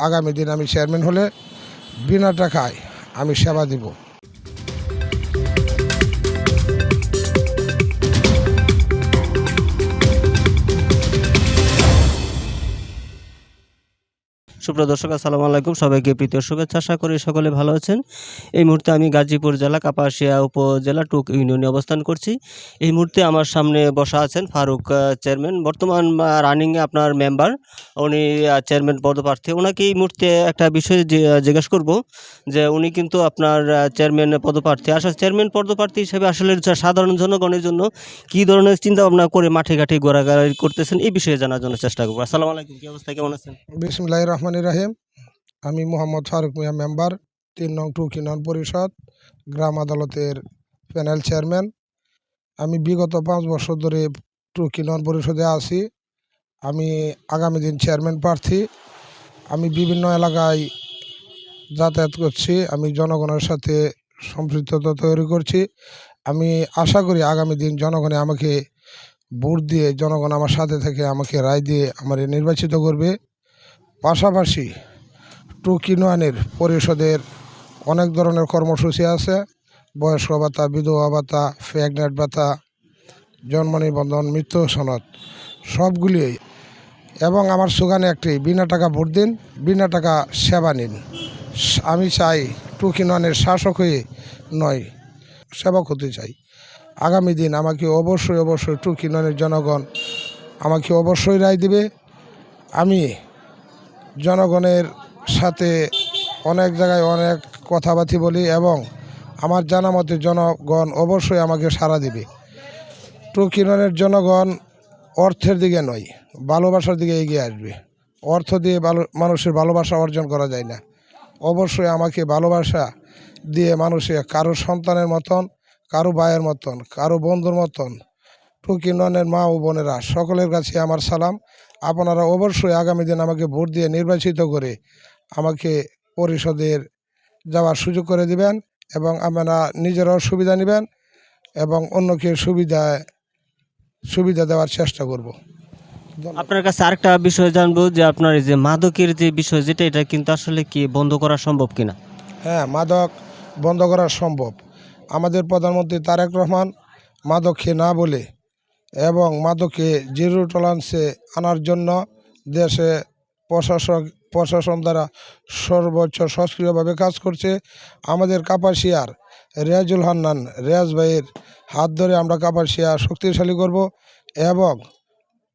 আগামী দিন আমি চেয়ারম্যান হলে বিনা টাকায় আমি সেবা দিব। সুপ্রিয় দর্শক, আসসালামু আলাইকুম। সবাইকে প্রীতীয় শুভেচ্ছা। আশা করি সকলে ভালো আছেন। এই মুহূর্তে আমি গাজীপুর জেলা কাপাসিয়া উপজেলা টুক ইউনিয়নে অবস্থান করছি। এই মুহূর্তে আমার সামনে বসা আছেন ফারুক চেয়ারম্যান, বর্তমান রানিংয়ে আপনার মেম্বার, উনি চেয়ারম্যান পদপ্রার্থী। ওনাকে এই মুহূর্তে একটা বিষয় জিজ্ঞেস করব যে উনি কিন্তু আপনার চেয়ারম্যান পদপ্রার্থী। আসলে চেয়ারম্যান পদপ্রার্থী হিসেবে আসলে সাধারণ জনগণের জন্য কী ধরনের চিন্তা ভাবনা করে মাঠে ঘাটে ঘোরাঘুরি করতেছেন, এই বিষয়ে জানার জন্য চেষ্টা করবো। আসসালামু আলাইকুম, কী অবস্থা, কেমন আছেন? বিসমিল্লাহির রহমানির রহিম। আমি মোহাম্মদ ফারুক মিয়া, মেম্বার ৩ নং টুক ইউনিয়ন পরিষদ, গ্রাম আদালতের প্যানেল চেয়ারম্যান। আমি বিগত 5 বছর ধরে টুক ইউনিয়ন পরিষদে আছি। আমি আগামী দিন চেয়ারম্যান প্রার্থী। আমি বিভিন্ন এলাকায় যাতায়াত করছি, আমি জনগণের সাথে সম্পৃক্ততা তৈরি করছি। আমি আশা করি আগামী দিন জনগণে আমাকে ভোট দিয়ে, জনগণ আমার সাথে থেকে আমাকে রায় দিয়ে আমার নির্বাচিত করবে। পাশাপাশি টুক ইউনিয়নের পরিষদের অনেক ধরনের কর্মসূচি আছে, বয়স্ক ভাতা, বিধবা ভাতা, প্রেগনেন্ট ভাতা, জন্ম নিবন্ধন, মৃত্যু সনদ সবগুলি। এবং আমার স্লোগানে একটি, বিনা টাকা ভোট দিন, বিনা টাকা সেবা নিন। আমি চাই টুক ইউনিয়নের শাসক হয়ে নয়, সেবক হতে চাই। আগামী দিন আমাকে অবশ্যই টুক ইউনিয়নের জনগণ আমাকে অবশ্যই রায় দিবে। আমি জনগণের সাথে অনেক জায়গায় অনেক কথাবার্তা বলি এবং আমার জানা মতে জনগণ অবশ্যই আমাকে সাড়া দিবে। টুক ইউনিয়নের জনগণ অর্থের দিকে নয়, ভালোবাসার দিকে এগিয়ে আসবে। অর্থ দিয়ে মানুষের ভালোবাসা অর্জন করা যায় না। অবশ্যই আমাকে ভালোবাসা দিয়ে মানুষে কারো সন্তানের মতন, কারো ভাইয়ের মতন, কারো বন্ধুর মতন, টুক ইউনিয়নের মা ও বোনেরা সকলের কাছে আমার সালাম। আপনারা অবশ্যই আগামী দিন আমাকে ভোট দিয়ে নির্বাচিত করে আমাকে পরিষদের যাওয়ার সুযোগ করে দিবেন এবং আপনারা নিজেরাও সুবিধা নেবেন এবং অন্যকে সুবিধা দেওয়ার চেষ্টা করব। আপনার কাছে আরেকটা বিষয় জানবো যে আপনার এই যে মাদকের যে বিষয়, যেটা এটা কিন্তু আসলে কি বন্ধ করা সম্ভব কিনা? হ্যাঁ, মাদক বন্ধ করা সম্ভব। আমাদের প্রধানমন্ত্রী তারেক রহমান মাদক খেয়ে না বলে এবং মাদককে জিরো টলারেন্সে আনার জন্য দেশে প্রশাসন দ্বারা সর্বোচ্চ সক্রিয়ভাবে কাজ করছে। আমাদের কাপাসিয়ার রেয়াজুল হান্নান রেয়াজ ভাইয়ের হাত ধরে আমরা কাপাসিয়া শক্তিশালী করব এবং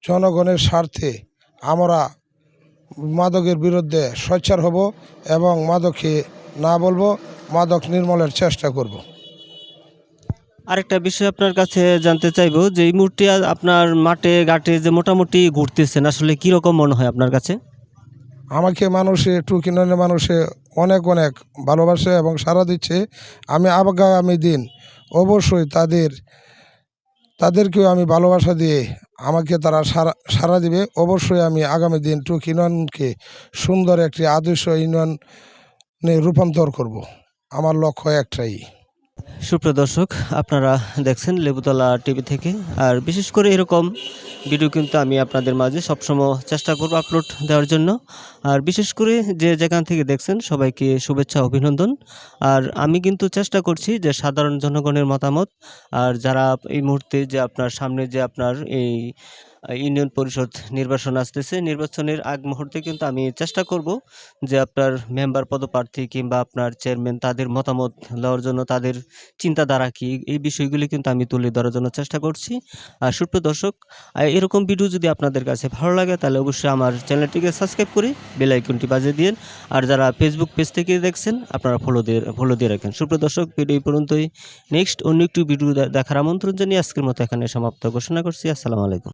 জনগণের স্বার্থে আমরা মাদকের বিরুদ্ধে সোচ্চার হব এবং মাদককে না বলবো, মাদক নির্মূলের চেষ্টা করব। আরেকটা বিষয় আপনার কাছে জানতে চাইবো যে এই মুহূর্তে আপনার মাঠে ঘাটে যে মোটামুটি ঘুরতেছেন, আসলে কীরকম মনে হয় আপনার কাছে? আমাকে টুক ইউনিয়নের মানুষে অনেক ভালোবাসে এবং সাড়া দিচ্ছে। আমি আগামী দিন অবশ্যই তাদেরকেও আমি ভালোবাসা দিয়ে আমাকে তারা সাড়া দিবে। অবশ্যই আমি আগামী দিন টুক ইউনিয়নকে সুন্দর একটি আদর্শ ইউনিয়নে রূপান্তর করব। আমার লক্ষ্য একটাই। সুপ্রিয় দর্শক, আপনারা দেখছেন লেবুতলা টিভি থেকে। আর বিশেষ করে এরকম ভিডিও কিন্তু আমি আপনাদের মাঝে সবসময় চেষ্টা করব আপলোড দেওয়ার জন্য। আর বিশেষ করে যে যেখান থেকে দেখছেন সবাইকে শুভেচ্ছা, অভিনন্দন। আর আমি কিন্তু চেষ্টা করছি যে সাধারণ জনগণের মতামত, আর যারা এই মুহূর্তে যে আপনার সামনে যে আপনার এই ইউনিয়ন পরিষদ নির্বাচন আসতেছে, নির্বাচনের আগ মুহূর্তে কিন্তু আমি চেষ্টা করব যে আপনার মেম্বার পদপ্রার্থী কিংবা আপনার চেয়ারম্যান তাদের মতামত দেওয়ার জন্য, তাদের চিন্তাধারা কি, এই বিষয়গুলি কিন্তু আমি তুলে ধরার জন্য চেষ্টা করছি। আর সুপ্রিয় দর্শক, এরকম ভিডিও যদি আপনাদের কাছে ভালো লাগে তাহলে অবশ্যই আমার চ্যানেলটিকে সাবস্ক্রাইব করে বেল আইকনটি বাজিয়ে দিন। আর যারা ফেসবুক পেজ থেকে দেখছেন আপনারা ফলো দিয়ে রাখেন। সুপ্রিয় দর্শক, ভিডিও এই পর্যন্তই। নেক্সট অন্য একটু ভিডিও দেখার আমন্ত্রণ জানিয়ে আজকের মতো এখানে সমাপ্ত ঘোষণা করছি। আসসালামু আলাইকুম।